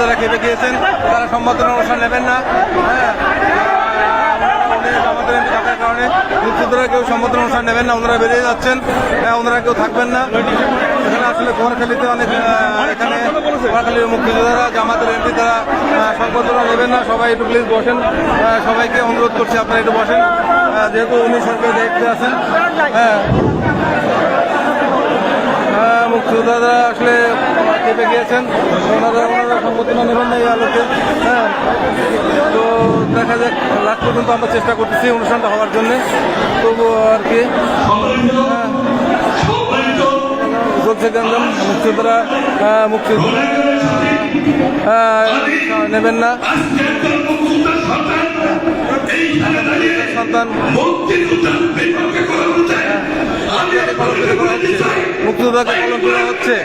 মুক্তিযোদ্ধারা খেপে গিয়েছেন, তারা সম্বর্ধনা অনুষ্ঠান নেবেন না। হ্যাঁ, আমাদের এমপি থাকার কারণে মুক্তিযোদ্ধারা কেউ সম্বর্ধনা অনুষ্ঠান নেবেন না, ওনারা বেরিয়ে যাচ্ছেন, ওনারা কেউ থাকবেন না এখানে। আসলে কুমারখালীতে অনেক এখানে কুমারখালীর মুক্তিযোদ্ধারা জামাতের এমপি তারা সম্বর্ধনা নেবেন না। সবাই একটু প্লিজ বসেন, সবাইকে অনুরোধ করছি আপনারা একটু বসেন, যেহেতু উনি সরকারি দায়িত্বে আছেন। মুক্তিযোদ্ধারা আসলে চেপে গিয়েছেন, ওনারা সম্বোধনা নেবেন না এই আলোকে। তো দেখা যাক, লাস্ট পর্যন্ত আমরা চেষ্টা করতেছি অনুষ্ঠানটা হওয়ার জন্যে, তবু আর কি চলছে গঞ্জাম। মুক্তিযোদ্ধারা নেবেন না, সন্তান মুক্তিযোদ্ধাকে কলঙ্ক করা হচ্ছে।